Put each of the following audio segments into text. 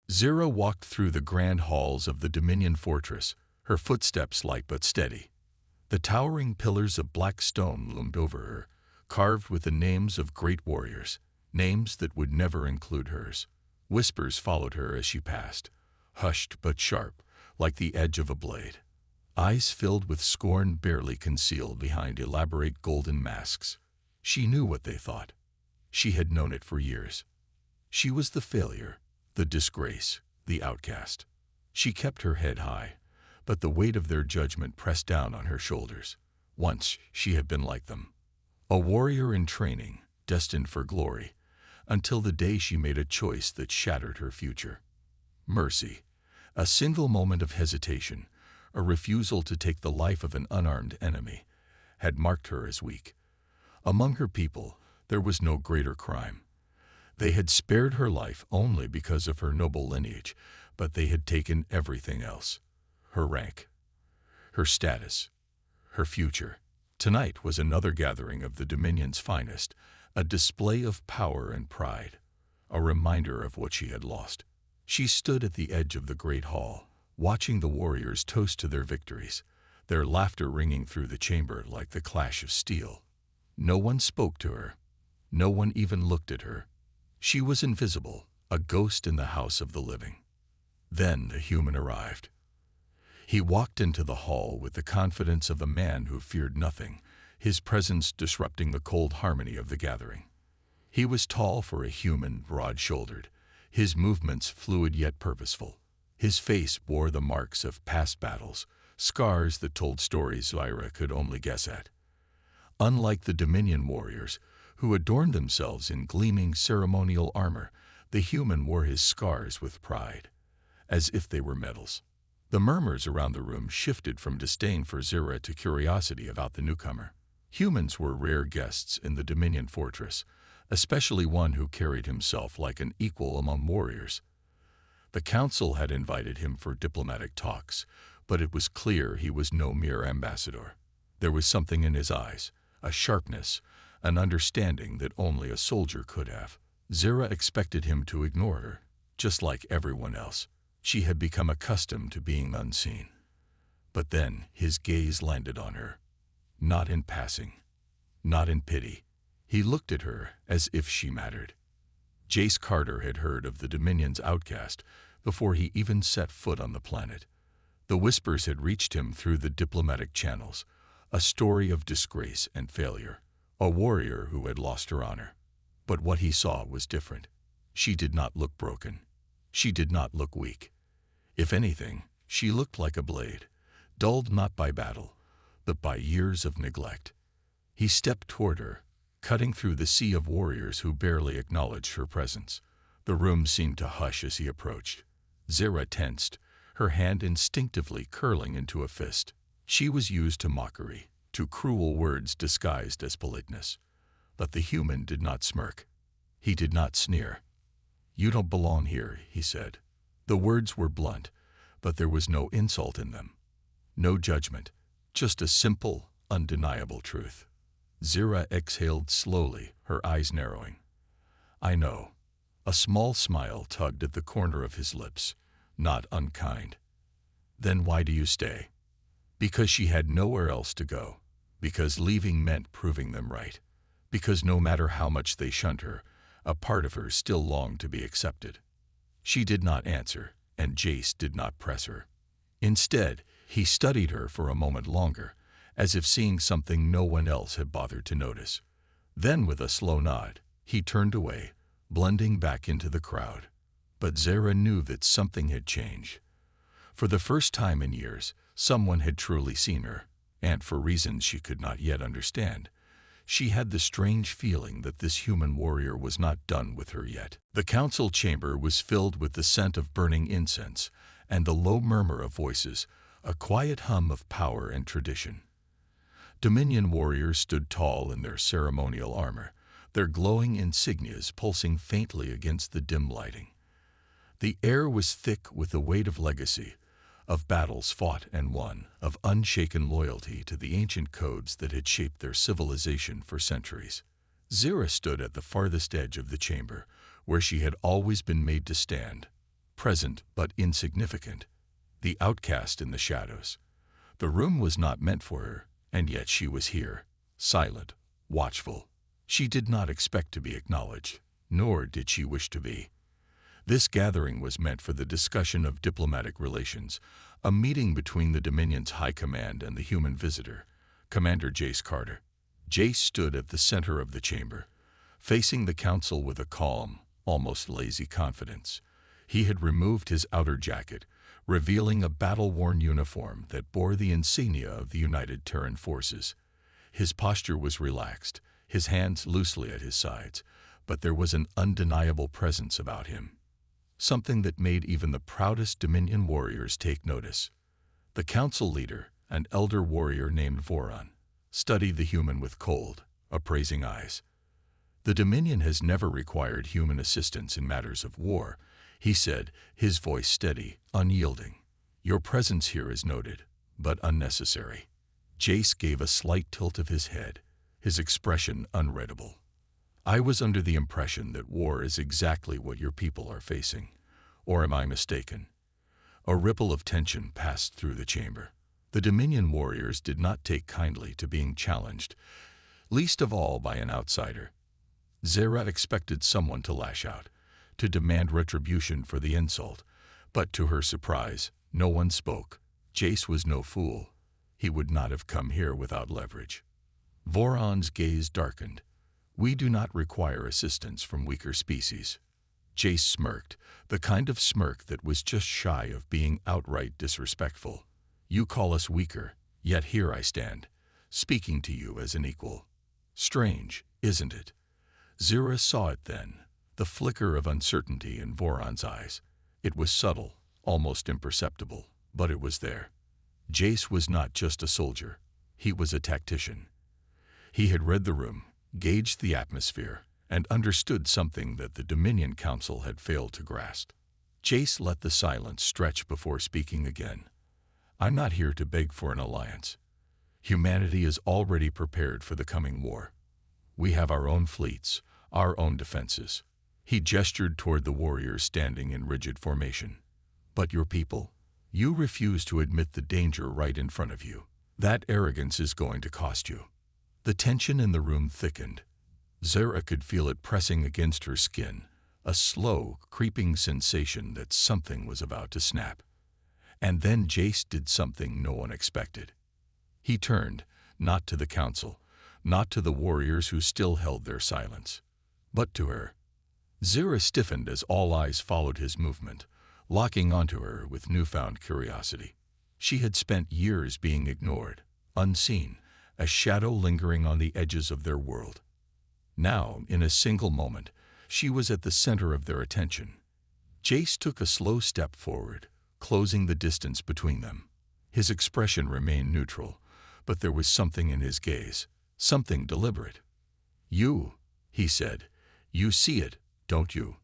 Zira walked through the grand halls of the Dominion fortress, her footsteps light but steady. The towering pillars of black stone loomed over her, carved with the names of great warriors, names that would never include hers. Whispers followed her as she passed, hushed but sharp, like the edge of a blade. Eyes filled with scorn barely concealed behind elaborate golden masks. She knew what they thought. She had known it for years. She was the failure, the disgrace, the outcast. She kept her head high, but the weight of their judgment pressed down on her shoulders. Once she had been like them, a warrior in training, destined for glory, until the day she made a choice that shattered her future. Mercy, a single moment of hesitation, a refusal to take the life of an unarmed enemy, had marked her as weak. Among her people, there was no greater crime. They had spared her life only because of her noble lineage, but they had taken everything else. Her rank, her status, her future. Tonight was another gathering of the Dominion's finest, a display of power and pride, a reminder of what she had lost. She stood at the edge of the great hall, watching the warriors toast to their victories, their laughter ringing through the chamber like the clash of steel. No one spoke to her. No one even looked at her. She was invisible, a ghost in the house of the living. Then the human arrived. He walked into the hall with the confidence of a man who feared nothing, his presence disrupting the cold harmony of the gathering. He was tall for a human, broad-shouldered, his movements fluid yet purposeful. His face bore the marks of past battles, scars that told stories Zira could only guess at. Unlike the Dominion warriors, who adorned themselves in gleaming ceremonial armor, the human wore his scars with pride, as if they were medals. The murmurs around the room shifted from disdain for Zira to curiosity about the newcomer. Humans were rare guests in the Dominion fortress, especially one who carried himself like an equal among warriors. The council had invited him for diplomatic talks, but it was clear he was no mere ambassador. There was something in his eyes, a sharpness, an understanding that only a soldier could have. Zira expected him to ignore her, just like everyone else. She had become accustomed to being unseen. But then his gaze landed on her. Not in passing, not in pity. He looked at her as if she mattered. Jace Carter had heard of the Dominion's Outcast before he even set foot on the planet. The whispers had reached him through the diplomatic channels, a story of disgrace and failure, a warrior who had lost her honor. But what he saw was different. She did not look broken. She did not look weak. If anything, she looked like a blade, dulled not by battle, but by years of neglect. He stepped toward her, cutting through the sea of warriors who barely acknowledged her presence. The room seemed to hush as he approached. Zira tensed, her hand instinctively curling into a fist. She was used to mockery, to cruel words disguised as politeness. But the human did not smirk. He did not sneer. "You don't belong here," he said. The words were blunt, but there was no insult in them. No judgment, just a simple, undeniable truth. Zira exhaled slowly, her eyes narrowing. "I know." A small smile tugged at the corner of his lips, not unkind. "Then why do you stay?" Because she had nowhere else to go. Because leaving meant proving them right. Because no matter how much they shunned her, a part of her still longed to be accepted. She did not answer, and Jace did not press her. Instead, he studied her for a moment longer, as if seeing something no one else had bothered to notice. Then, with a slow nod, he turned away, blending back into the crowd. But Zira knew that something had changed. For the first time in years, someone had truly seen her, and for reasons she could not yet understand. She had the strange feeling that this human warrior was not done with her yet. The council chamber was filled with the scent of burning incense and the low murmur of voices, a quiet hum of power and tradition. Dominion warriors stood tall in their ceremonial armor, their glowing insignias pulsing faintly against the dim lighting. The air was thick with the weight of legacy, of battles fought and won, of unshaken loyalty to the ancient codes that had shaped their civilization for centuries. Zira stood at the farthest edge of the chamber, where she had always been made to stand, present but insignificant, the outcast in the shadows. The room was not meant for her, and yet she was here, silent, watchful. She did not expect to be acknowledged, nor did she wish to be. This gathering was meant for the discussion of diplomatic relations, a meeting between the Dominion's High Command and the human visitor, Commander Jace Carter. Jace stood at the center of the chamber, facing the council with a calm, almost lazy confidence. He had removed his outer jacket, revealing a battle-worn uniform that bore the insignia of the United Terran Forces. His posture was relaxed, his hands loosely at his sides, but there was an undeniable presence about him. Something that made even the proudest Dominion warriors take notice. The council leader, an elder warrior named Voron, studied the human with cold, appraising eyes. The Dominion has never required human assistance in matters of war, he said, his voice steady, unyielding. Your presence here is noted, but unnecessary. Jace gave a slight tilt of his head, his expression unreadable. I was under the impression that war is exactly what your people are facing. Or am I mistaken? A ripple of tension passed through the chamber. The Dominion warriors did not take kindly to being challenged, least of all by an outsider. Zera expected someone to lash out, to demand retribution for the insult, but to her surprise, no one spoke. Jace was no fool. He would not have come here without leverage. Voron's gaze darkened. We do not require assistance from weaker species. Jace smirked, the kind of smirk that was just shy of being outright disrespectful. You call us weaker, yet here I stand, speaking to you as an equal. Strange, isn't it? Zera saw it then, the flicker of uncertainty in Voron's eyes. It was subtle, almost imperceptible, but it was there. Jace was not just a soldier, he was a tactician. He had read the room, gauged the atmosphere, and understood something that the Dominion Council had failed to grasp. Jace let the silence stretch before speaking again. I'm not here to beg for an alliance. Humanity is already prepared for the coming war. We have our own fleets, our own defenses. He gestured toward the warriors standing in rigid formation. But your people? You refuse to admit the danger right in front of you. That arrogance is going to cost you. The tension in the room thickened. Zera could feel it pressing against her skin, a slow, creeping sensation that something was about to snap. And then Jace did something no one expected. He turned, not to the council, not to the warriors who still held their silence, but to her. Zera stiffened as all eyes followed his movement, locking onto her with newfound curiosity. She had spent years being ignored, unseen, a shadow lingering on the edges of their world. Now, in a single moment, she was at the center of their attention. Jace took a slow step forward, closing the distance between them. His expression remained neutral, but there was something in his gaze, something deliberate. You, he said, you see it, don't you?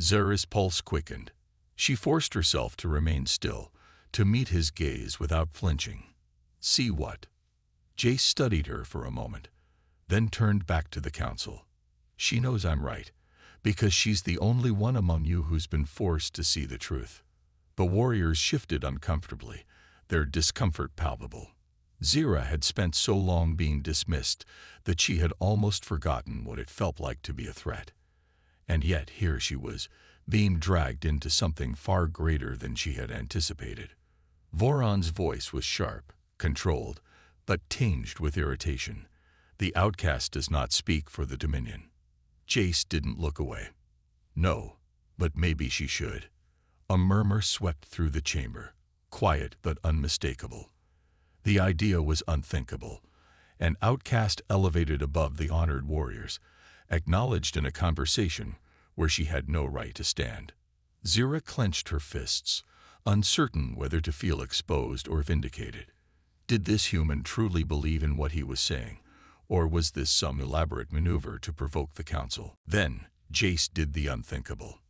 Zera's pulse quickened. She forced herself to remain still, to meet his gaze without flinching. See what? Jace studied her for a moment, then turned back to the council. She knows I'm right, because she's the only one among you who's been forced to see the truth. The warriors shifted uncomfortably, their discomfort palpable. Zera had spent so long being dismissed that she had almost forgotten what it felt like to be a threat. And yet here she was, being dragged into something far greater than she had anticipated. Voron's voice was sharp, controlled, but tinged with irritation. The outcast does not speak for the Dominion. Jace didn't look away. No, but maybe she should. A murmur swept through the chamber, quiet but unmistakable. The idea was unthinkable. An outcast elevated above the honored warriors, acknowledged in a conversation where she had no right to stand. Zera clenched her fists, uncertain whether to feel exposed or vindicated. Did this human truly believe in what he was saying, or was this some elaborate maneuver to provoke the council? Then Jace did the unthinkable.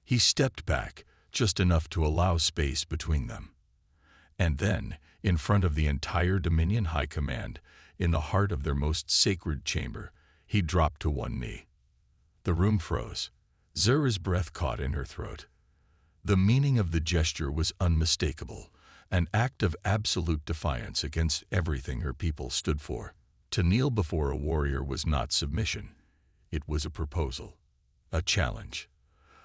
He stepped back, just enough to allow space between them. And then, in front of the entire Dominion High Command, in the heart of their most sacred chamber, he dropped to one knee. The room froze. Zera's breath caught in her throat. The meaning of the gesture was unmistakable, an act of absolute defiance against everything her people stood for. To kneel before a warrior was not submission. It was a proposal, a challenge,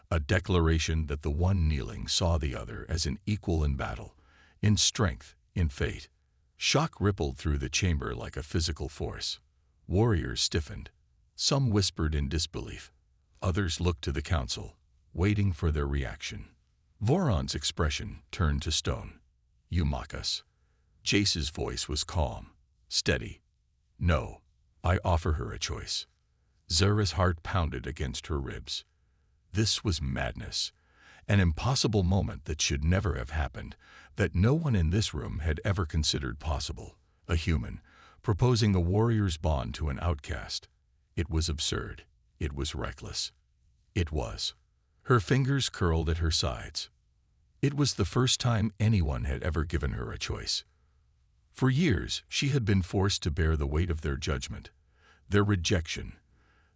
a declaration that the one kneeling saw the other as an equal in battle, in strength, in fate. Shock rippled through the chamber like a physical force. Warriors stiffened. Some whispered in disbelief. Others looked to the council, waiting for their reaction. Voron's expression turned to stone. "You mock us." Jace's voice was calm, steady. "No, I offer her a choice." Zura's heart pounded against her ribs. This was madness, an impossible moment that should never have happened, that no one in this room had ever considered possible. A human, proposing a warrior's bond to an outcast. It was absurd. It was reckless. It was. Her fingers curled at her sides. It was the first time anyone had ever given her a choice. For years, she had been forced to bear the weight of their judgment, their rejection,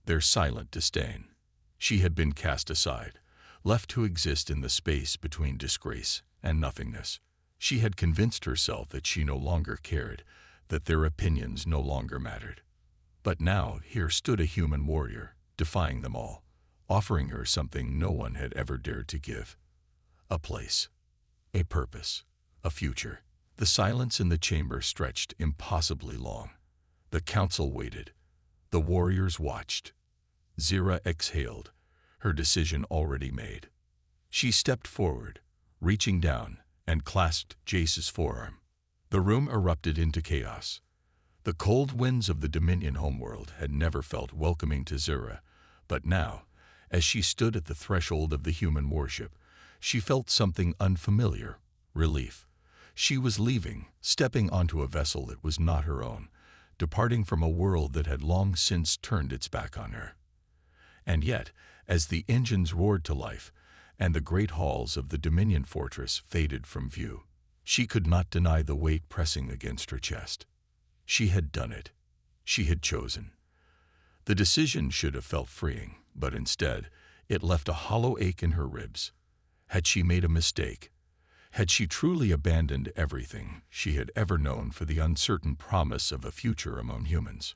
their silent disdain. She had been cast aside, left to exist in the space between disgrace and nothingness. She had convinced herself that she no longer cared, that their opinions no longer mattered. But now here stood a human warrior, defying them all, offering her something no one had ever dared to give. A place, a purpose, a future. The silence in the chamber stretched impossibly long. The council waited. The warriors watched. Zura exhaled, her decision already made. She stepped forward, reaching down, and clasped Jace's forearm. The room erupted into chaos. The cold winds of the Dominion homeworld had never felt welcoming to Zura, but now, as she stood at the threshold of the human worship, she felt something unfamiliar, relief. She was leaving, stepping onto a vessel that was not her own, departing from a world that had long since turned its back on her. And yet, as the engines roared to life, and the great halls of the Dominion fortress faded from view, she could not deny the weight pressing against her chest. She had done it. She had chosen. The decision should have felt freeing, but instead, it left a hollow ache in her ribs. Had she made a mistake? Had she truly abandoned everything she had ever known for the uncertain promise of a future among humans?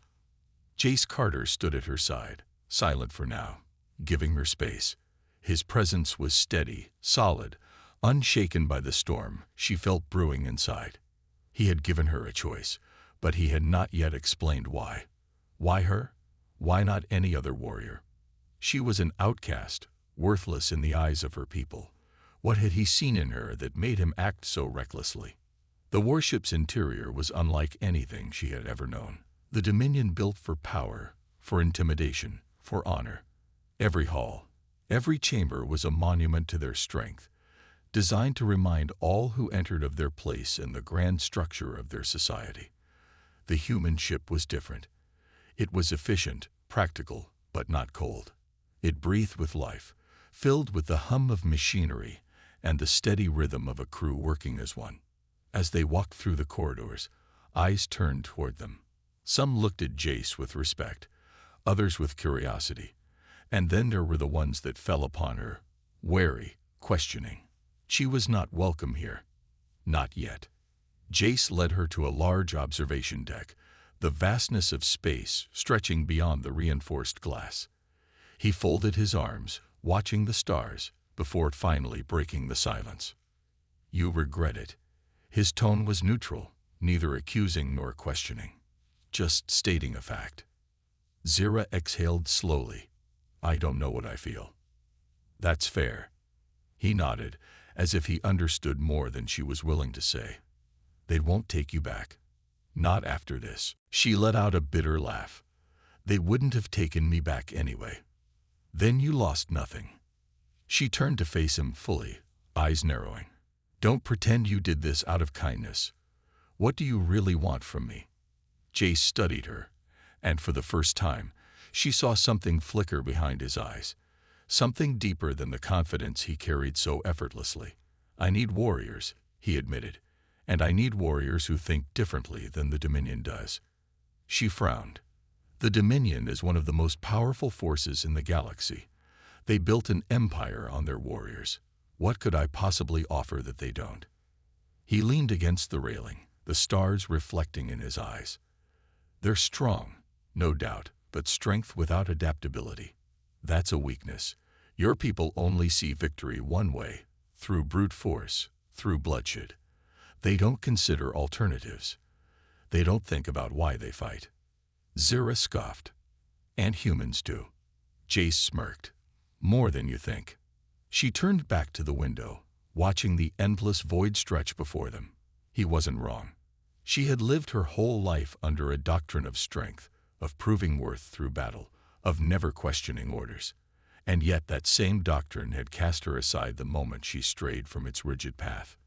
Jace Carter stood at her side, silent for now, giving her space. His presence was steady, solid, unshaken by the storm she felt brewing inside. He had given her a choice, but he had not yet explained why. Why her? Why not any other warrior? She was an outcast, worthless in the eyes of her people. What had he seen in her that made him act so recklessly? The warship's interior was unlike anything she had ever known. The Dominion built for power, for intimidation, for honor. Every hall, every chamber was a monument to their strength, designed to remind all who entered of their place in the grand structure of their society. The human ship was different. It was efficient, practical, but not cold. It breathed with life, filled with the hum of machinery and the steady rhythm of a crew working as one. As they walked through the corridors, eyes turned toward them. Some looked at Jace with respect, others with curiosity, and then there were the ones that fell upon her, wary, questioning. She was not welcome here. Not yet. Jace led her to a large observation deck, the vastness of space stretching beyond the reinforced glass. He folded his arms, watching the stars, before finally breaking the silence. "You regret it." His tone was neutral, neither accusing nor questioning, just stating a fact. Zura exhaled slowly. "I don't know what I feel." "That's fair." He nodded, as if he understood more than she was willing to say. "They won't take you back. Not after this." She let out a bitter laugh. "They wouldn't have taken me back anyway." "Then you lost nothing." She turned to face him fully, eyes narrowing. "Don't pretend you did this out of kindness. What do you really want from me?" Jace studied her, and for the first time, she saw something flicker behind his eyes, something deeper than the confidence he carried so effortlessly. "I need warriors," he admitted, "and I need warriors who think differently than the Dominion does." She frowned. The Dominion is one of the most powerful forces in the galaxy. They built an empire on their warriors. What could I possibly offer that they don't? He leaned against the railing, the stars reflecting in his eyes. They're strong, no doubt, but strength without adaptability. That's a weakness. Your people only see victory one way, through brute force, through bloodshed. They don't consider alternatives. They don't think about why they fight. Zira scoffed. And humans do. Jace smirked. More than you think. She turned back to the window, watching the endless void stretch before them. He wasn't wrong. She had lived her whole life under a doctrine of strength, of proving worth through battle, of never questioning orders. And yet that same doctrine had cast her aside the moment she strayed from its rigid path.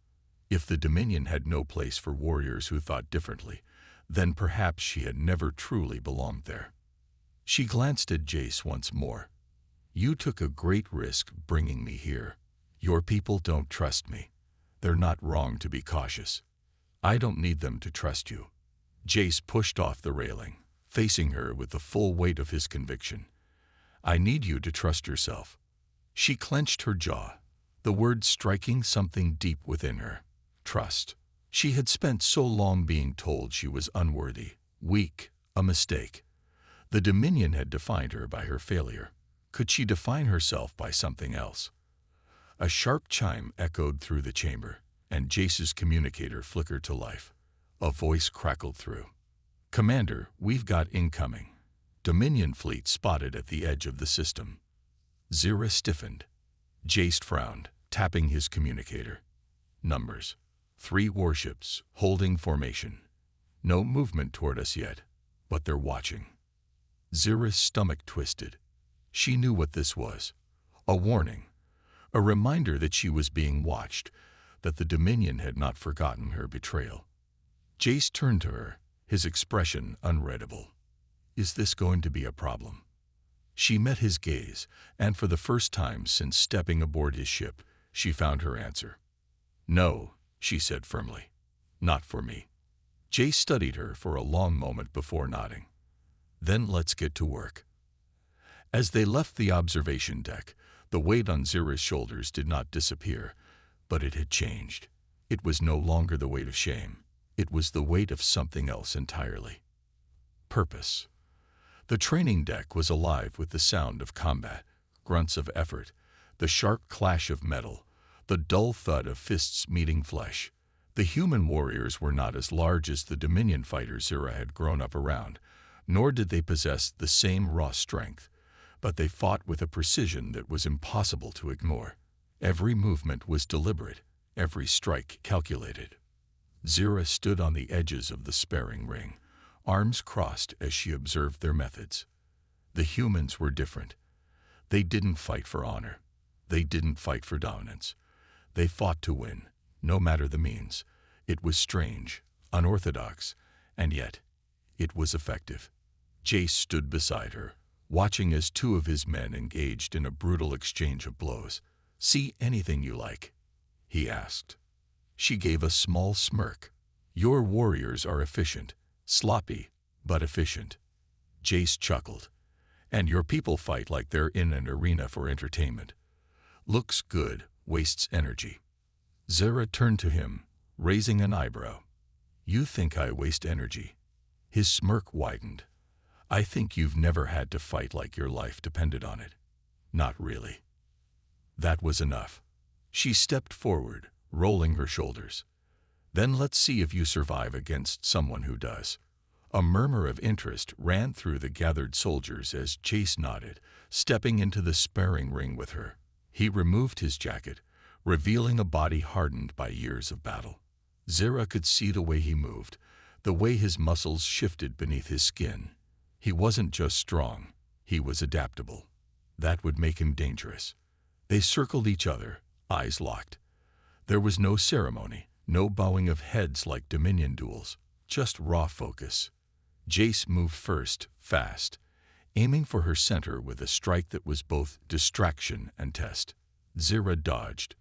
If the Dominion had no place for warriors who thought differently, then perhaps she had never truly belonged there. She glanced at Jace once more. You took a great risk bringing me here. Your people don't trust me. They're not wrong to be cautious. I don't need them to trust you. Jace pushed off the railing, facing her with the full weight of his conviction. I need you to trust yourself. She clenched her jaw, the word striking something deep within her. Trust. She had spent so long being told she was unworthy, weak, a mistake. The Dominion had defined her by her failure. Could she define herself by something else? A sharp chime echoed through the chamber, and Jace's communicator flickered to life. A voice crackled through. Commander, we've got incoming. Dominion fleet spotted at the edge of the system. Zira stiffened. Jace frowned, tapping his communicator. Numbers. 3 warships, holding formation. No movement toward us yet, but they're watching. Zira's stomach twisted. She knew what this was. A warning. A reminder that she was being watched, that the Dominion had not forgotten her betrayal. Jace turned to her, his expression unreadable. Is this going to be a problem? She met his gaze, and for the first time since stepping aboard his ship, she found her answer. No, she said firmly. Not for me. Jace studied her for a long moment before nodding. Then let's get to work. As they left the observation deck, the weight on Zira's shoulders did not disappear, but it had changed. It was no longer the weight of shame. It was the weight of something else entirely. Purpose. The training deck was alive with the sound of combat, grunts of effort, the sharp clash of metal, the dull thud of fists meeting flesh. The human warriors were not as large as the Dominion fighters Zira had grown up around, nor did they possess the same raw strength, but they fought with a precision that was impossible to ignore. Every movement was deliberate, every strike calculated. Zira stood on the edges of the sparring ring, arms crossed as she observed their methods. The humans were different. They didn't fight for honor. They didn't fight for dominance. They fought to win, no matter the means. It was strange, unorthodox, and yet it was effective. Jace stood beside her, watching as 2 of his men engaged in a brutal exchange of blows. See anything you like? He asked. She gave a small smirk. Your warriors are efficient, sloppy, but efficient. Jace chuckled. And your people fight like they're in an arena for entertainment. Looks good, wastes energy. Zira turned to him, raising an eyebrow. You think I waste energy? His smirk widened. I think you've never had to fight like your life depended on it. Not really. That was enough. She stepped forward, rolling her shoulders. Then let's see if you survive against someone who does. A murmur of interest ran through the gathered soldiers as Jace nodded, stepping into the sparring ring with her. He removed his jacket, revealing a body hardened by years of battle. Zira could see the way he moved, the way his muscles shifted beneath his skin. He wasn't just strong, he was adaptable. That would make him dangerous. They circled each other, eyes locked. There was no ceremony, no bowing of heads like Dominion duels, just raw focus. Jace moved first, fast, aiming for her center with a strike that was both distraction and test. Zira dodged,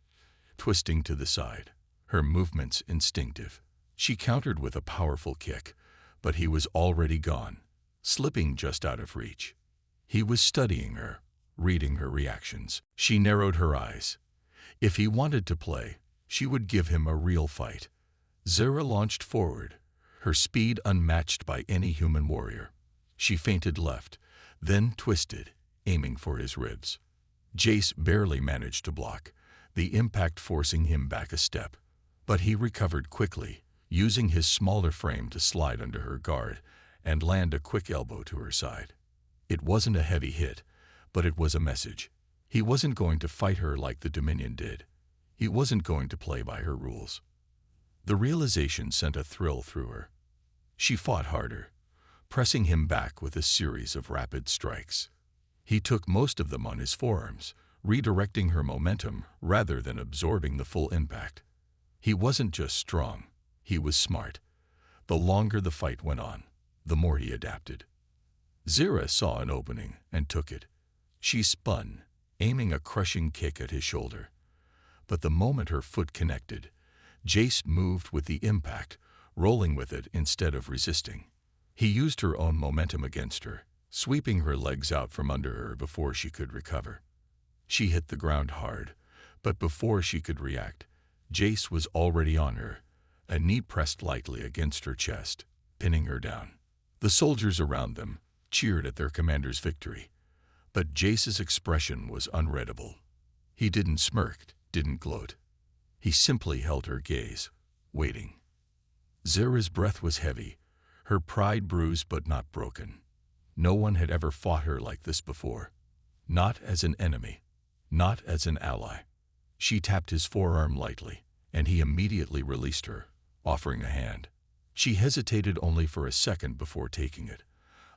twisting to the side, her movements instinctive. She countered with a powerful kick, but he was already gone, slipping just out of reach. He was studying her, reading her reactions. She narrowed her eyes. If he wanted to play, she would give him a real fight. Zera launched forward, her speed unmatched by any human warrior. She feinted left, then twisted, aiming for his ribs. Jace barely managed to block, the impact forcing him back a step. But he recovered quickly, using his smaller frame to slide under her guard and land a quick elbow to her side. It wasn't a heavy hit, but it was a message. He wasn't going to fight her like the Dominion did. He wasn't going to play by her rules. The realization sent a thrill through her. She fought harder, pressing him back with a series of rapid strikes. He took most of them on his forearms, redirecting her momentum rather than absorbing the full impact. He wasn't just strong, he was smart. The longer the fight went on, the more he adapted. Zera saw an opening and took it. She spun, aiming a crushing kick at his shoulder. But the moment her foot connected, Jace moved with the impact, rolling with it instead of resisting. He used her own momentum against her, sweeping her legs out from under her before she could recover. She hit the ground hard, but before she could react, Jace was already on her, a knee pressed lightly against her chest, pinning her down. The soldiers around them cheered at their commander's victory, but Jace's expression was unreadable. He didn't smirk, didn't gloat. He simply held her gaze, waiting. Zera's breath was heavy, her pride bruised but not broken. No one had ever fought her like this before. Not as an enemy, not as an ally. She tapped his forearm lightly, and he immediately released her, offering a hand. She hesitated only for a second before taking it,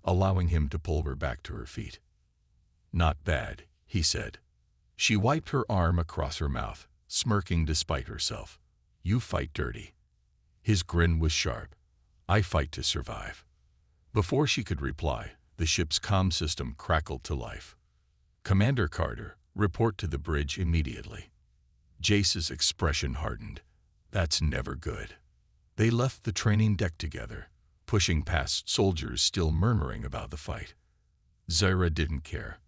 allowing him to pull her back to her feet. "Not bad," he said. She wiped her arm across her mouth, smirking despite herself. "You fight dirty." His grin was sharp. "I fight to survive." Before she could reply, the ship's comm system crackled to life. "Commander Carter, report to the bridge immediately." Jace's expression hardened. That's never good. They left the training deck together, pushing past soldiers still murmuring about the fight. Zera didn't care.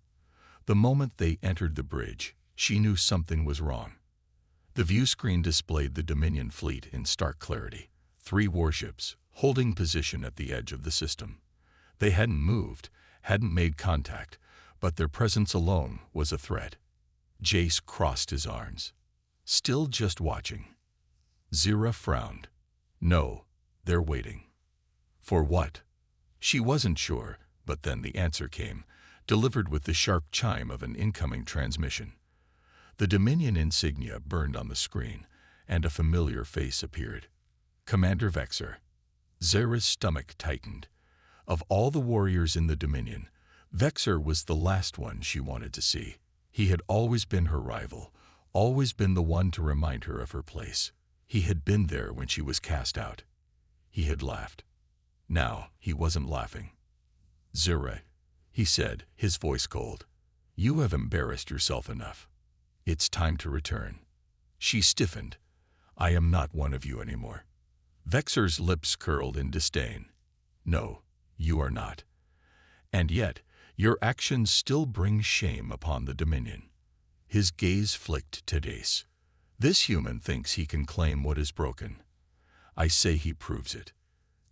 The moment they entered the bridge, she knew something was wrong. The view screen displayed the Dominion fleet in stark clarity, 3 warships holding position at the edge of the system. They hadn't moved, hadn't made contact, but their presence alone was a threat. Jace crossed his arms. "Still just watching." Zera frowned. "No, they're waiting." For what? She wasn't sure, but then the answer came, delivered with the sharp chime of an incoming transmission. The Dominion insignia burned on the screen, and a familiar face appeared. Commander Vexor. Zera's stomach tightened. Of all the warriors in the Dominion, Vexor was the last one she wanted to see. He had always been her rival, always been the one to remind her of her place. He had been there when she was cast out. He had laughed. Now he wasn't laughing. "Zera," he said, his voice cold. "You have embarrassed yourself enough. It's time to return." She stiffened. "I am not one of you anymore." Vexor's lips curled in disdain. "No, you are not. And yet, your actions still bring shame upon the Dominion." His gaze flicked to Jace. "This human thinks he can claim what is broken. I say he proves it."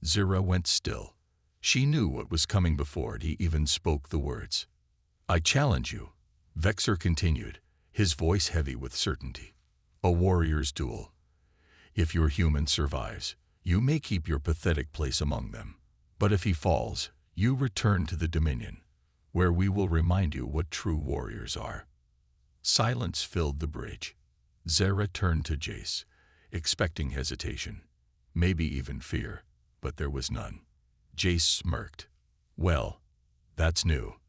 Zera went still. She knew what was coming before he even spoke the words. "I challenge you," Vexor continued, his voice heavy with certainty. "A warrior's duel. If your human survives, you may keep your pathetic place among them. But if he falls, you return to the Dominion, where we will remind you what true warriors are." Silence filled the bridge. Zera turned to Jace, expecting hesitation, maybe even fear, but there was none. Jace smirked. "Well, that's new."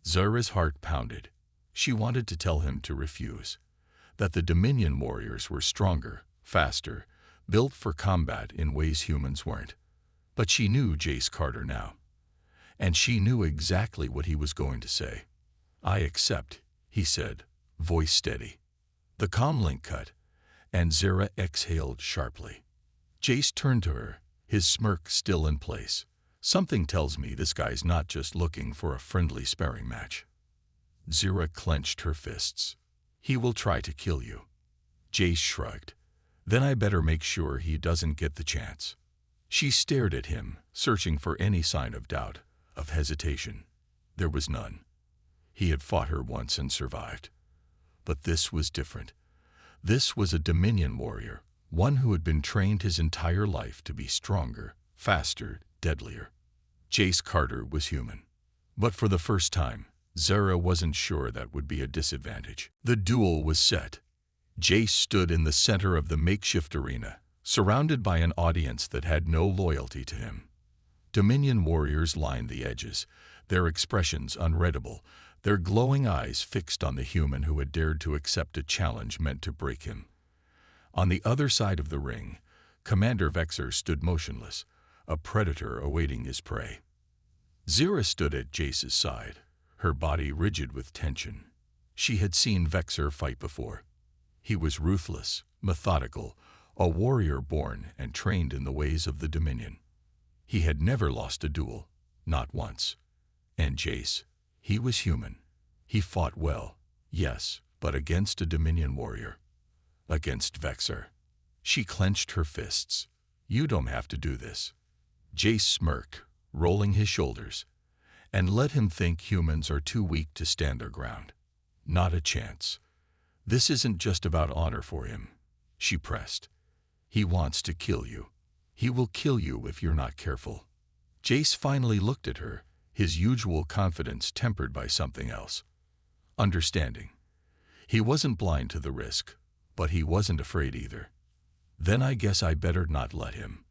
Zera's heart pounded. She wanted to tell him to refuse, that the Dominion warriors were stronger, faster, built for combat in ways humans weren't. But she knew Jace Carter now, and she knew exactly what he was going to say. "I accept," he said, voice steady. The comm link cut, and Zera exhaled sharply. Jace turned to her, his smirk still in place. "Something tells me this guy's not just looking for a friendly sparring match." Zera clenched her fists. "He will try to kill you." Jace shrugged. Then I better make sure he doesn't get the chance. She stared at him, searching for any sign of doubt, of hesitation. There was none. He had fought her once and survived. But this was different. This was a Dominion warrior, one who had been trained his entire life to be stronger, faster, deadlier. Jace Carter was human. But for the first time, Zara wasn't sure that would be a disadvantage. The duel was set. Jace stood in the center of the makeshift arena, surrounded by an audience that had no loyalty to him. Dominion warriors lined the edges, their expressions unreadable, their glowing eyes fixed on the human who had dared to accept a challenge meant to break him. On the other side of the ring, Commander Vexer stood motionless, a predator awaiting his prey. Zira stood at Jace's side, her body rigid with tension. She had seen Vexer fight before. He was ruthless, methodical, a warrior born and trained in the ways of the Dominion. He had never lost a duel, not once. And Jace, he was human. He fought well, yes, but against a Dominion warrior. Against Vexer. She clenched her fists. You don't have to do this. Jace smirked, rolling his shoulders, and let him think humans are too weak to stand their ground. Not a chance. This isn't just about honor for him. She pressed. He wants to kill you. He will kill you if you're not careful. Jace finally looked at her, his usual confidence tempered by something else. Understanding. He wasn't blind to the risk, but he wasn't afraid either. Then I guess I better not let him.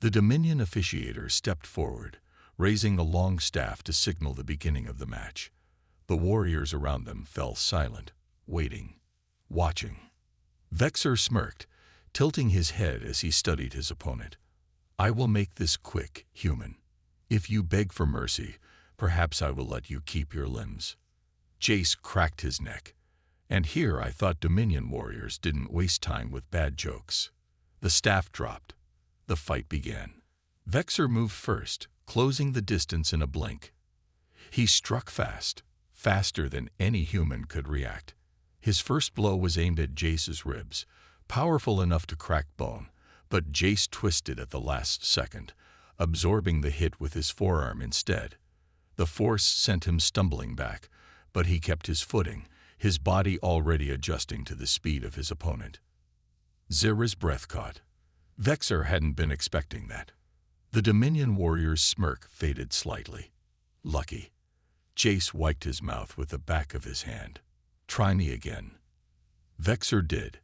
The Dominion officiator stepped forward, raising a long staff to signal the beginning of the match. The warriors around them fell silent, waiting, watching. Vexer smirked, tilting his head as he studied his opponent. I will make this quick, human. If you beg for mercy, perhaps I will let you keep your limbs. Jace cracked his neck. And here I thought Dominion warriors didn't waste time with bad jokes. The staff dropped. The fight began. Vexer moved first, closing the distance in a blink. He struck fast, faster than any human could react. His first blow was aimed at Jace's ribs, powerful enough to crack bone, but Jace twisted at the last second, absorbing the hit with his forearm instead. The force sent him stumbling back, but he kept his footing, his body already adjusting to the speed of his opponent. Zira's breath caught. Vexer hadn't been expecting that. The Dominion warrior's smirk faded slightly. Lucky. Jace wiped his mouth with the back of his hand. Try me again. Vexer did.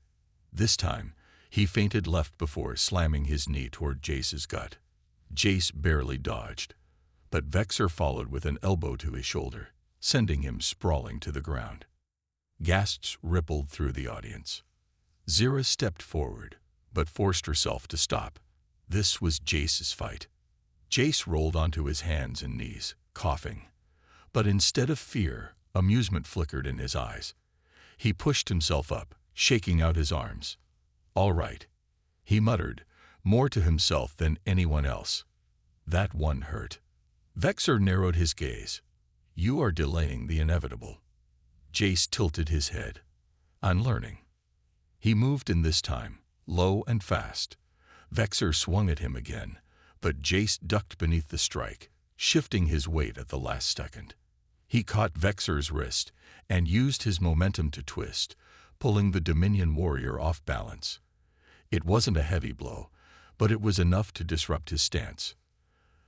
This time, he feinted left before slamming his knee toward Jace's gut. Jace barely dodged, but Vexer followed with an elbow to his shoulder, sending him sprawling to the ground. Gasps rippled through the audience. Zira stepped forward, but forced herself to stop. This was Jace's fight. Jace rolled onto his hands and knees, coughing. But instead of fear, amusement flickered in his eyes. He pushed himself up, shaking out his arms. All right, he muttered, more to himself than anyone else. That one hurt. Vexer narrowed his gaze. You are delaying the inevitable. Jace tilted his head. Unlearning. He moved in this time, low and fast. Vexer swung at him again, but Jace ducked beneath the strike, shifting his weight at the last second. He caught Vexer's wrist and used his momentum to twist, pulling the Dominion warrior off balance. It wasn't a heavy blow, but it was enough to disrupt his stance.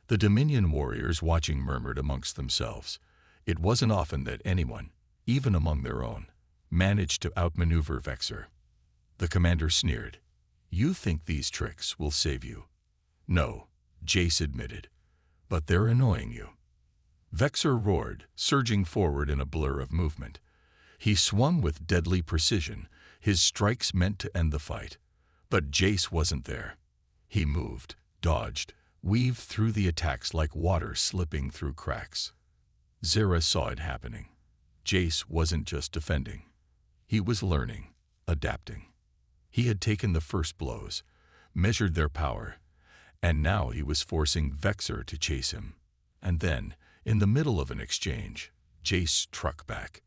The Dominion warriors watching murmured amongst themselves. It wasn't often that anyone, even among their own, managed to outmaneuver Vexer. The commander sneered. You think these tricks will save you? No, Jace admitted, but they're annoying you. Vexer roared, surging forward in a blur of movement. He swung with deadly precision, his strikes meant to end the fight. But Jace wasn't there. He moved, dodged, weaved through the attacks like water slipping through cracks. Zira saw it happening. Jace wasn't just defending. He was learning, adapting. He had taken the first blows, measured their power, and now he was forcing Vexer to chase him. And then, in the middle of an exchange, Jace struck back.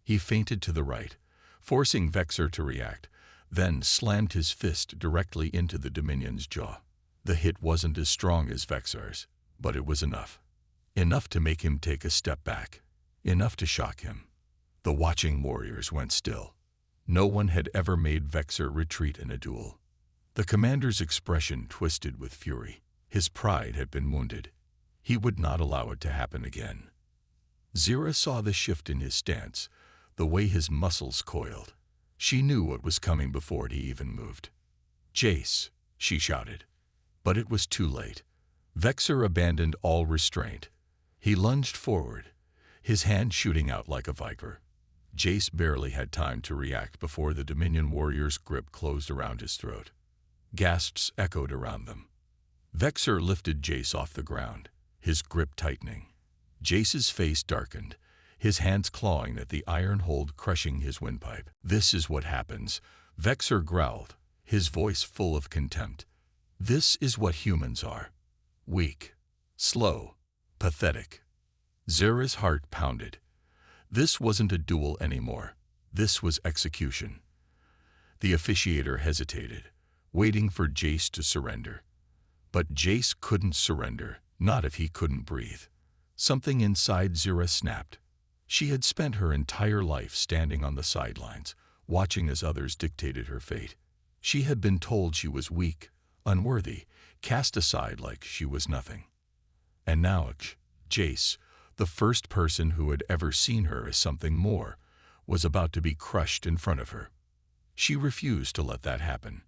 He feinted to the right, forcing Vexer to react, then slammed his fist directly into the Dominion's jaw. The hit wasn't as strong as Vexar's, but it was enough. Enough to make him take a step back. Enough to shock him. The watching warriors went still. No one had ever made Vexar retreat in a duel. The commander's expression twisted with fury. His pride had been wounded. He would not allow it to happen again. Zira saw the shift in his stance, the way his muscles coiled. She knew what was coming before he even moved. "Jace," she shouted. But it was too late. Vexar abandoned all restraint. He lunged forward, his hand shooting out like a viper. Jace barely had time to react before the Dominion warrior's grip closed around his throat. Gasps echoed around them. Vexar lifted Jace off the ground, his grip tightening. Jace's face darkened, his hands clawing at the iron hold crushing his windpipe. "This is what happens," Vexar growled, his voice full of contempt. "This is what humans are. Weak, slow, pathetic." Zira's heart pounded. This wasn't a duel anymore. This was execution. The officiator hesitated, waiting for Jace to surrender. But Jace couldn't surrender, not if he couldn't breathe. Something inside Zira snapped. She had spent her entire life standing on the sidelines, watching as others dictated her fate. She had been told she was weak, unworthy, cast aside like she was nothing. And now Jace, the first person who had ever seen her as something more, was about to be crushed in front of her. She refused to let that happen.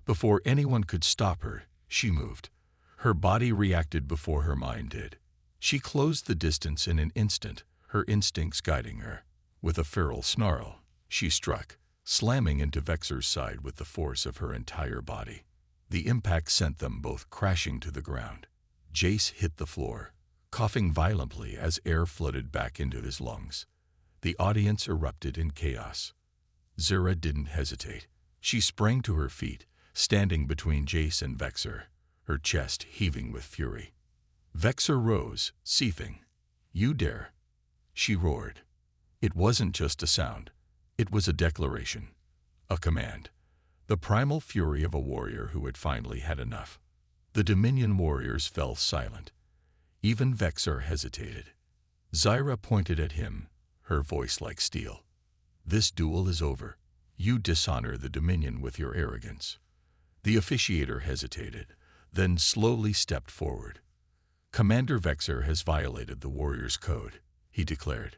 Before anyone could stop her, she moved. Her body reacted before her mind did. She closed the distance in an instant, her instincts guiding her. With a feral snarl, she struck, slamming into Vexar's side with the force of her entire body. The impact sent them both crashing to the ground. Jace hit the floor, coughing violently as air flooded back into his lungs. The audience erupted in chaos. Zira didn't hesitate. She sprang to her feet, standing between Jace and Vexar, her chest heaving with fury. Vexar rose, seething. "You dare!" she roared. It wasn't just a sound. It was a declaration, a command, the primal fury of a warrior who had finally had enough. The Dominion warriors fell silent. Even Vexar hesitated. Zira pointed at him, her voice like steel. "This duel is over. You dishonor the Dominion with your arrogance." The officiator hesitated, then slowly stepped forward. "Commander Vexar has violated the warrior's code," he declared.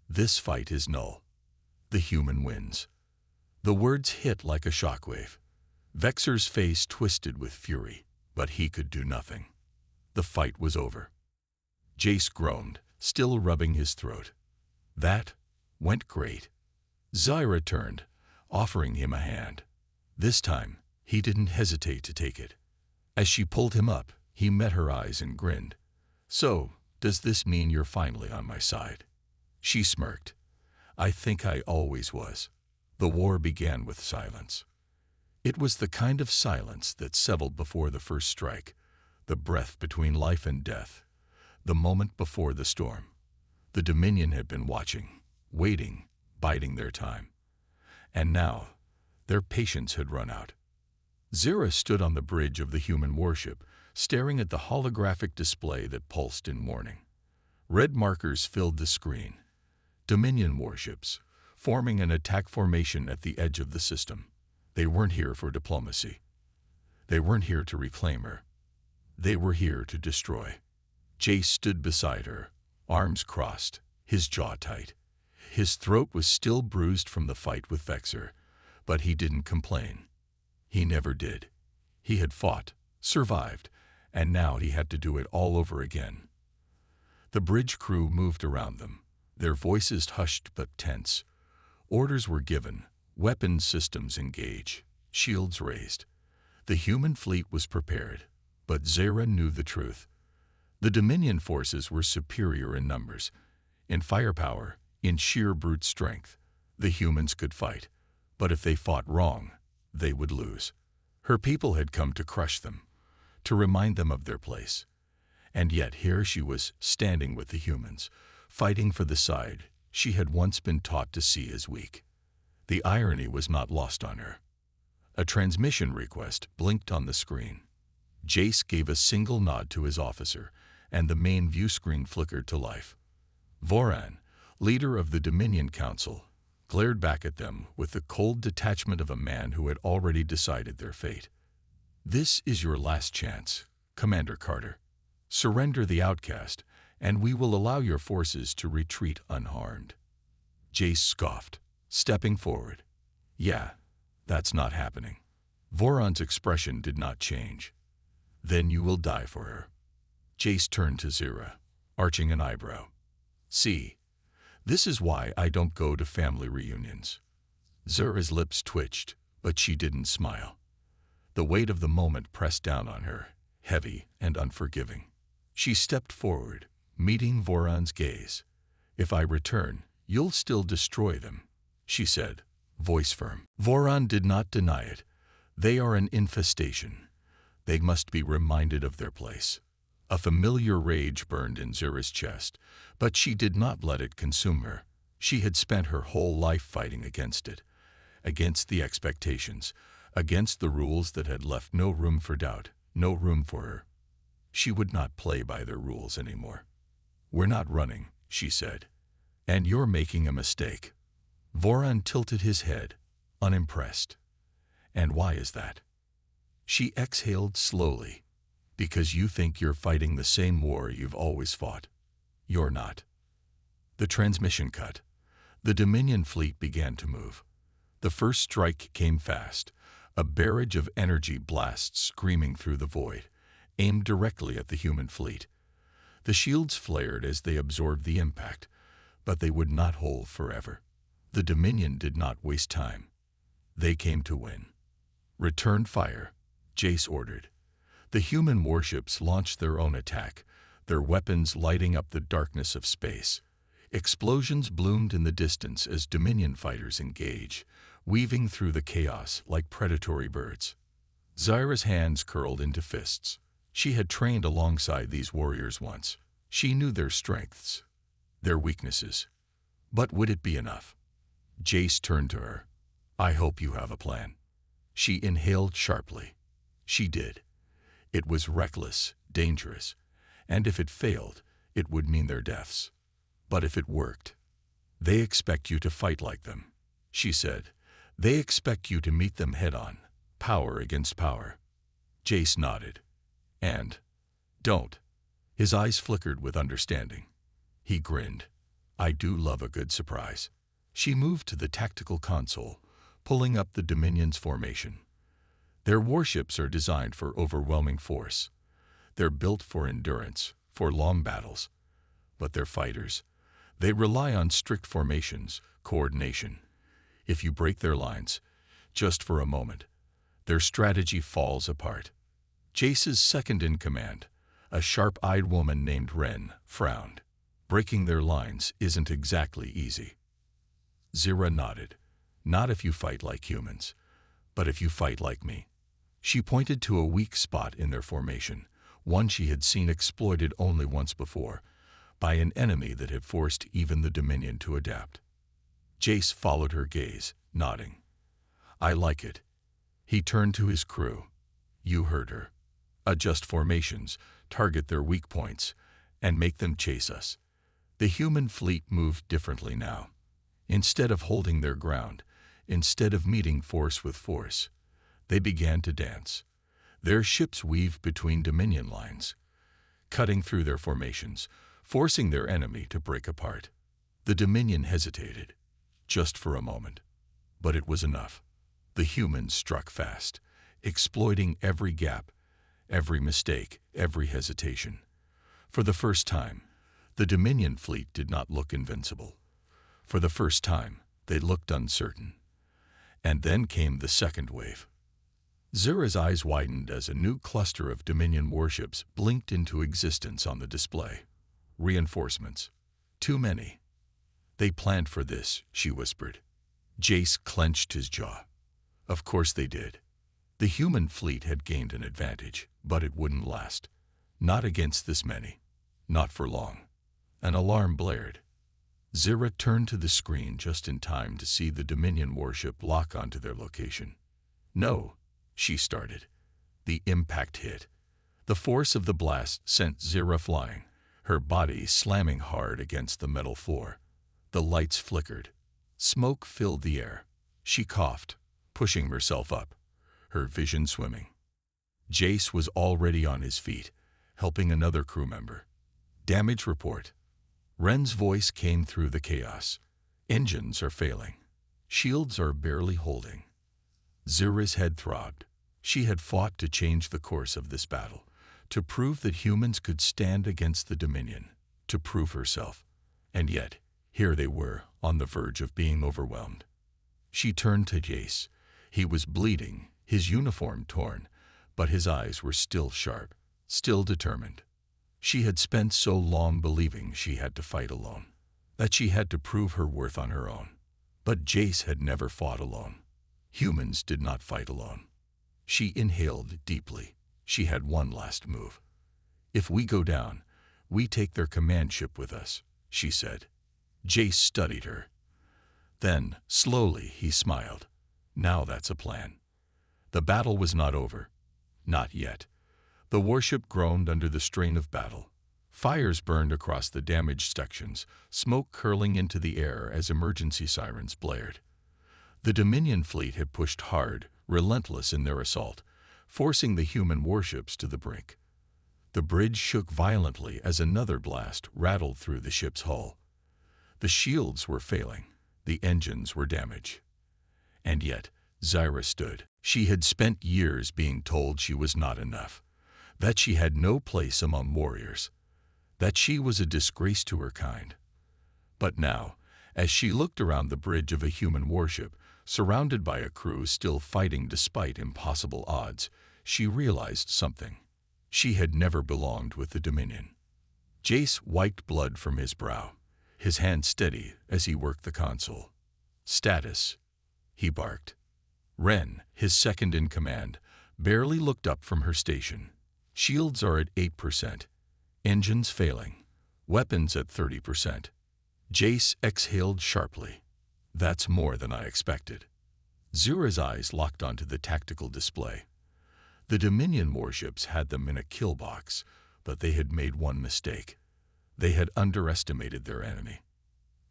"This fight is null. The human wins." The words hit like a shockwave. Vexar's face twisted with fury, but he could do nothing. The fight was over. Jace groaned, still rubbing his throat. "That went great." Zira turned, offering him a hand. This time, he didn't hesitate to take it. As she pulled him up, he met her eyes and grinned. "So, does this mean you're finally on my side?" She smirked. "I think I always was." The war began with silence. It was the kind of silence that settled before the first strike, the breath between life and death, the moment before the storm. The Dominion had been watching, waiting, biding their time. And now, their patience had run out. Zira stood on the bridge of the human warship, staring at the holographic display that pulsed in warning. Red markers filled the screen. Dominion warships, forming an attack formation at the edge of the system. They weren't here for diplomacy. They weren't here to reclaim her. They were here to destroy. Jace stood beside her, arms crossed, his jaw tight. His throat was still bruised from the fight with Vexar, but he didn't complain. He never did. He had fought, survived, and now he had to do it all over again. The bridge crew moved around them, their voices hushed but tense. Orders were given, weapons systems engaged, shields raised. The human fleet was prepared, but Zira knew the truth. The Dominion forces were superior in numbers, in firepower, in sheer brute strength. The humans could fight, but if they fought wrong, they would lose. Her people had come to crush them, to remind them of their place. And yet here she was, standing with the humans, fighting for the side she had once been taught to see as weak. The irony was not lost on her. A transmission request blinked on the screen. Jace gave a single nod to his officer, and the main view screen flickered to life. Voran, leader of the Dominion Council, glared back at them with the cold detachment of a man who had already decided their fate. "This is your last chance, Commander Carter. Surrender the Outcast, and we will allow your forces to retreat unharmed." Jace scoffed, stepping forward. "Yeah, that's not happening." Voron's expression did not change. "Then you will die for her." Jace turned to Zira, arching an eyebrow. "See, this is why I don't go to family reunions." Zira's lips twitched, but she didn't smile. The weight of the moment pressed down on her, heavy and unforgiving. She stepped forward, meeting Voron's gaze. "If I return, you'll still destroy them," she said, voice firm. Voron did not deny it. "They are an infestation. They must be reminded of their place." A familiar rage burned in Zira's chest, but she did not let it consume her. She had spent her whole life fighting against it, against the expectations, against the rules that had left no room for doubt, no room for her. She would not play by their rules anymore. "We're not running," she said. "And you're making a mistake." Voron tilted his head, unimpressed. "And why is that?" She exhaled slowly. "Because you think you're fighting the same war you've always fought. You're not." The transmission cut. The Dominion fleet began to move. The first strike came fast, a barrage of energy blasts screaming through the void, aimed directly at the human fleet. The shields flared as they absorbed the impact, but they would not hold forever. The Dominion did not waste time. They came to win. "Return fire," Jace ordered. The human warships launched their own attack, their weapons lighting up the darkness of space. Explosions bloomed in the distance as Dominion fighters engaged, weaving through the chaos like predatory birds. Zira's hands curled into fists. She had trained alongside these warriors once. She knew their strengths, their weaknesses. But would it be enough? Jace turned to her. "I hope you have a plan." She inhaled sharply. She did. It was reckless, dangerous, and if it failed, it would mean their deaths. But if it worked, "They expect you to fight like them," she said. "They expect you to meet them head-on, power against power." Jace nodded. "And don't." His eyes flickered with understanding. He grinned. "I do love a good surprise." She moved to the tactical console, pulling up the Dominion's formation. Their warships are designed for overwhelming force. They're built for endurance, for long battles. But their fighters, they rely on strict formations, coordination. If you break their lines, just for a moment, their strategy falls apart. Jace's second-in-command, a sharp-eyed woman named Wren, frowned. "Breaking their lines isn't exactly easy." Zira nodded. "Not if you fight like humans, but if you fight like me." She pointed to a weak spot in their formation, one she had seen exploited only once before, by an enemy that had forced even the Dominion to adapt. Jace followed her gaze, nodding. "I like it." He turned to his crew. "You heard her. Adjust formations, target their weak points, and make them chase us." The human fleet moved differently now. Instead of holding their ground, instead of meeting force with force, they began to dance. Their ships weaved between Dominion lines, cutting through their formations, forcing their enemy to break apart. The Dominion hesitated, just for a moment. But it was enough. The humans struck fast, exploiting every gap, every mistake, every hesitation. For the first time, the Dominion fleet did not look invincible. For the first time, they looked uncertain. And then came the second wave. Zira's eyes widened as a new cluster of Dominion warships blinked into existence on the display. Reinforcements. Too many. "They planned for this," she whispered. Jace clenched his jaw. Of course they did. The human fleet had gained an advantage, but it wouldn't last. Not against this many. Not for long. An alarm blared. Zira turned to the screen just in time to see the Dominion warship lock onto their location. No, she started. The impact hit. The force of the blast sent Zira flying, her body slamming hard against the metal floor. The lights flickered. Smoke filled the air. She coughed, pushing herself up, her vision swimming. Jace was already on his feet, helping another crew member. Damage report. Ren's voice came through the chaos. Engines are failing. Shields are barely holding. Zira's head throbbed. She had fought to change the course of this battle, to prove that humans could stand against the Dominion, to prove herself. And yet, here they were, on the verge of being overwhelmed. She turned to Jace. He was bleeding, his uniform torn, but his eyes were still sharp, still determined. She had spent so long believing she had to fight alone, that she had to prove her worth on her own. But Jace had never fought alone. Humans did not fight alone. She inhaled deeply. She had one last move. If we go down, we take their command ship with us, she said. Jace studied her. Then, slowly, he smiled. Now that's a plan. The battle was not over. Not yet. The warship groaned under the strain of battle. Fires burned across the damaged sections, smoke curling into the air as emergency sirens blared. The Dominion fleet had pushed hard, relentless in their assault, forcing the human warships to the brink. The bridge shook violently as another blast rattled through the ship's hull. The shields were failing. The engines were damaged. And yet, Zira stood. She had spent years being told she was not enough, that she had no place among warriors, that she was a disgrace to her kind. But now, as she looked around the bridge of a human warship, surrounded by a crew still fighting despite impossible odds, she realized something. She had never belonged with the Dominion. Jace wiped blood from his brow, his hand steady as he worked the console. Status, he barked. Ren, his second in command, barely looked up from her station. Shields are at 8%. Engines failing. Weapons at 30%. Jace exhaled sharply. That's more than I expected. Zira's eyes locked onto the tactical display. The Dominion warships had them in a kill box, but they had made one mistake. They had underestimated their enemy.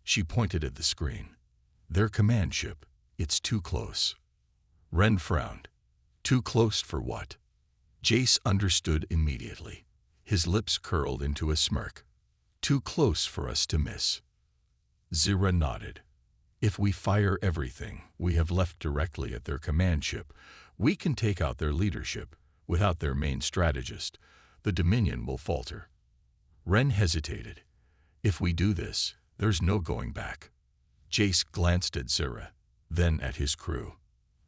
She pointed at the screen. Their command ship. It's too close. Ren frowned. Too close for what? Jace understood immediately. His lips curled into a smirk. Too close for us to miss. Zira nodded. If we fire everything we have left directly at their command ship, we can take out their leadership. Without their main strategist, the Dominion will falter. Ren hesitated. If we do this, there's no going back. Jace glanced at Zira, then at his crew.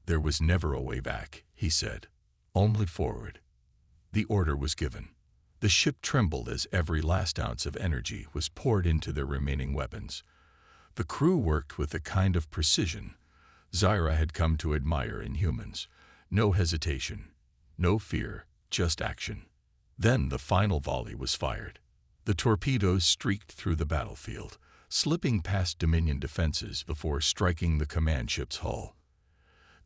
There was never a way back, he said. Only forward. The order was given. The ship trembled as every last ounce of energy was poured into their remaining weapons. The crew worked with the kind of precision Zira had come to admire in humans. No hesitation, no fear, just action. Then the final volley was fired. The torpedoes streaked through the battlefield, slipping past Dominion defenses before striking the command ship's hull.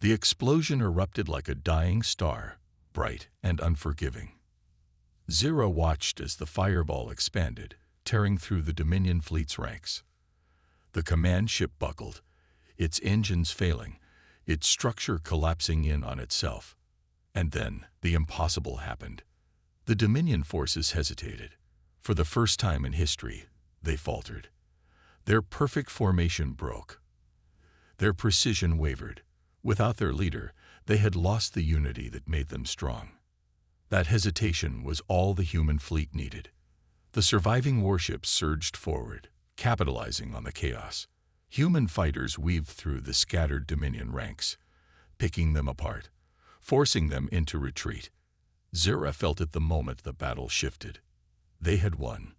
The explosion erupted like a dying star, bright and unforgiving. Zira watched as the fireball expanded, tearing through the Dominion fleet's ranks. The command ship buckled, its engines failing, its structure collapsing in on itself. And then the impossible happened. The Dominion forces hesitated. For the first time in history, they faltered. Their perfect formation broke. Their precision wavered. Without their leader, they had lost the unity that made them strong. That hesitation was all the human fleet needed. The surviving warships surged forward, capitalizing on the chaos. Human fighters weaved through the scattered Dominion ranks, picking them apart, forcing them into retreat. Zira felt it the moment the battle shifted. They had won.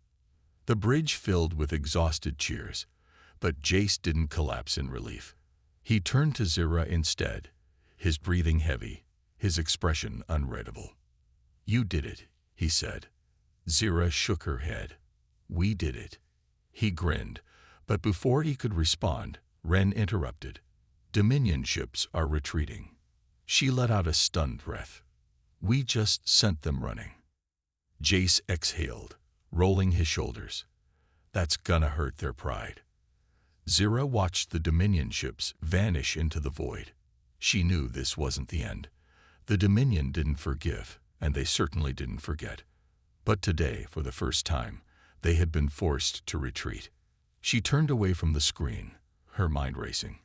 The bridge filled with exhausted cheers, but Jace didn't collapse in relief. He turned to Zira instead, his breathing heavy, his expression unreadable. "You did it," he said. Zira shook her head. "We did it." He grinned, but before he could respond, Ren interrupted. "Dominion ships are retreating." She let out a stunned breath. We just sent them running. Jace exhaled, rolling his shoulders. That's gonna hurt their pride. Zira watched the Dominion ships vanish into the void. She knew this wasn't the end. The Dominion didn't forgive, and they certainly didn't forget. But today, for the first time, they had been forced to retreat. She turned away from the screen, her mind racing.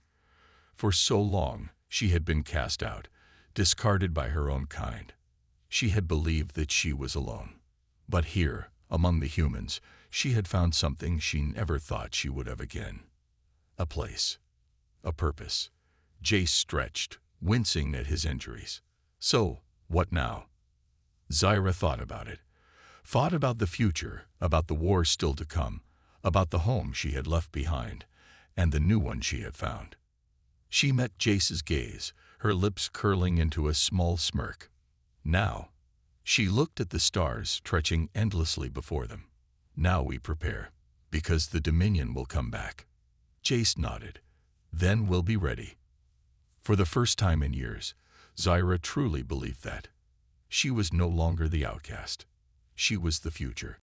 For so long, she had been cast out, discarded by her own kind. She had believed that she was alone. But here, among the humans, she had found something she never thought she would have again. A place. A purpose. Jace stretched, wincing at his injuries. So, what now? Zyra thought about it. Thought about the future, about the war still to come, about the home she had left behind, and the new one she had found. She met Jace's gaze, her lips curling into a small smirk. Now, she looked at the stars stretching endlessly before them. Now we prepare, because the Dominion will come back. Jace nodded. Then we'll be ready. For the first time in years, Zyra truly believed that. She was no longer the outcast. She was the future.